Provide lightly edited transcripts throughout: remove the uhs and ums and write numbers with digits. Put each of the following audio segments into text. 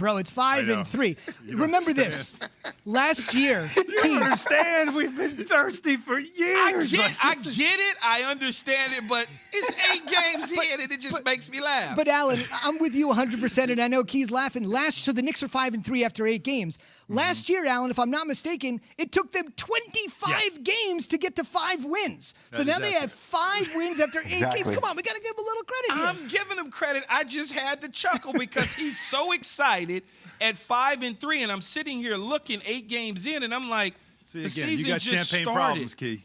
Bro, it's 5-3. Remember this. Last year, you don't understand. We've been thirsty for years. I get it. I understand it, but it's 8 games in, and it just makes me laugh. But Alan, I'm with you 100%, and I know Key's laughing. So the Knicks are 5-3 after 8 games. Last year, Alan, if I'm not mistaken, it took them 25 games to get to 5 wins. So now they have 5 wins after 8 games. Come on, we got to give them a little credit here. I'm giving him credit. I just had to chuckle because he's so excited at 5-3, and I'm sitting here looking 8 games in, and I'm like, see, the again, season you got just champagne started. problems, Key.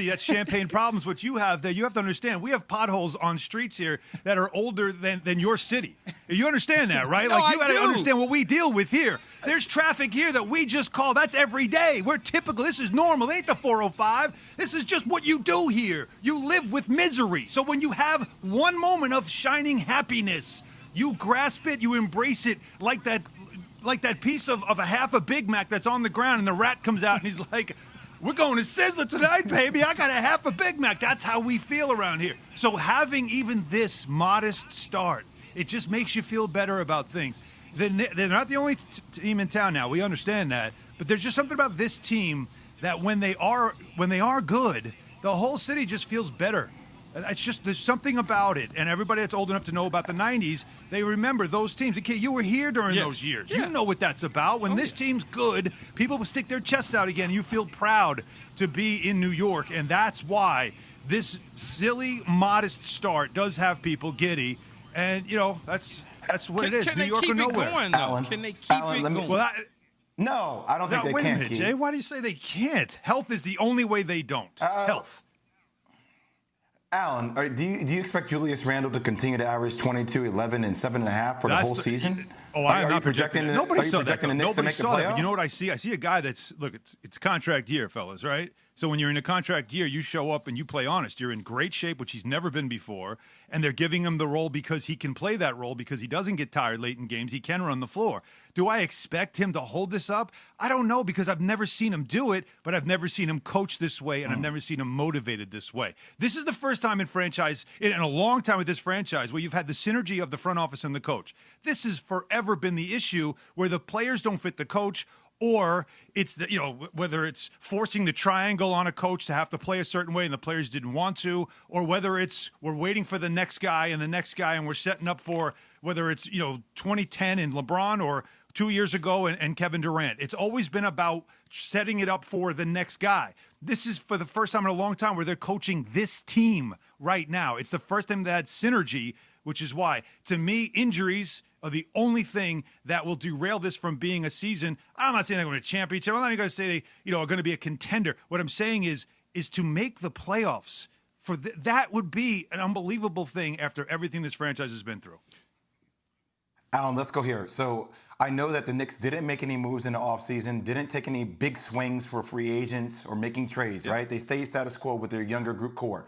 That's champagne problems. What you have there, you have to understand. We have potholes on streets here that are older than your city. You understand that, right? No, like you I got to do. understand what we deal with here. There's traffic here that we just call. That's every day. We're typical. This is normal. It ain't the 405. This is just what you do here. You live with misery. So when you have one moment of shining happiness, you grasp it, you embrace it like that piece of a half a Big Mac that's on the ground, and the rat comes out and he's like, we're going to Sizzler tonight, baby. I got a half a Big Mac. That's how we feel around here. So having even this modest start, it just makes you feel better about things. They're not the only team in town now. We understand that. But there's just something about this team that when they are good, the whole city just feels better. It's just, there's something about it. And everybody that's old enough to know about the 90s, they remember those teams. Okay, you were here during those years. You know what that's about. When this team's good, people will stick their chests out again. You feel proud to be in New York. And that's why this silly, modest start does have people giddy. And, you know, that's what it is. Can New they York keep or it nowhere. going, though? Alan, Can they keep it going? Well, no, I don't think they wait can. a minute, Jay. Why do you say they can't? Health is the only way they don't. Health. Alan, do you expect Julius Randle to continue to average 22, 11, and 7.5 for the whole season? I'm not projecting it. Nobody saw that. The Knicks to make the playoffs? But you know what I see? I see a guy that's, look, it's a contract year, fellas, right? So when you're in a contract year, you show up and you play honest. You're in great shape, which he's never been before, and they're giving him the role because he can play that role because he doesn't get tired late in games. He can run the floor. Do I expect him to hold this up? I don't know because I've never seen him do it, but I've never seen him coach this way, and I've never seen him motivated this way. This is the first time in a long time with this franchise where you've had the synergy of the front office and the coach. This has forever been the issue where the players don't fit the coach, or it's whether it's forcing the triangle on a coach to have to play a certain way and the players didn't want to, or whether it's we're waiting for the next guy and we're setting up for whether it's 2010 and LeBron or 2 years ago and Kevin Durant. It's always been about setting it up for the next guy. This is for the first time in a long time where they're coaching this team right now. It's the first time they had synergy, which is why, to me, injuries are the only thing that will derail this from being a season. I'm not saying they're going to championship. I'm not even going to say they are going to be a contender. What I'm saying is to make the playoffs. That would be an unbelievable thing after everything this franchise has been through. Alan, let's go here. So I know that the Knicks didn't make any moves in the offseason, didn't take any big swings for free agents or making trades, right? They stayed status quo with their younger group core.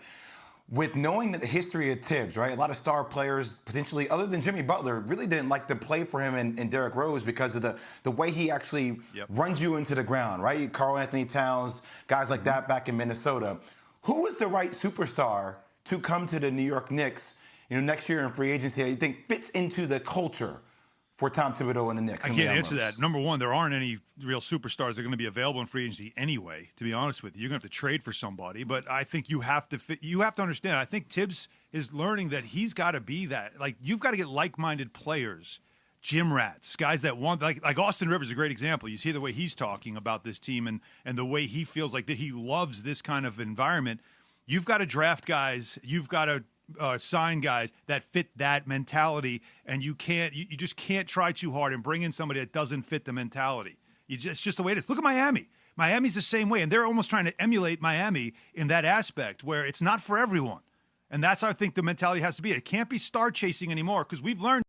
With knowing that the history of Tibbs, right, a lot of star players potentially, other than Jimmy Butler, really didn't like to play for him and Derrick Rose because of the way he actually runs you into the ground, right? Karl Anthony Towns, guys like that back in Minnesota. Who is the right superstar to come to the New York Knicks, next year in free agency that you think fits into the culture for Tom Thibodeau and the Knicks? I can't answer that. Number one, there aren't any real superstars that are going to be available in free agency anyway, to be honest with you. You're going to have to trade for somebody, but I think you have to understand. I think Tibbs is learning that he's got to be that. Like, you've got to get like-minded players, gym rats, guys that want, like Austin Rivers is a great example. You see the way he's talking about this team and the way he feels like that he loves this kind of environment. You've got to draft guys. You've got to sign guys that fit that mentality, and you just can't try too hard and bring in somebody that doesn't fit the mentality. It's just the way it is. Look at Miami. Miami's the same way, and they're almost trying to emulate Miami in that aspect where it's not for everyone. And that's how I think the mentality has to be. It can't be star chasing anymore because we've learned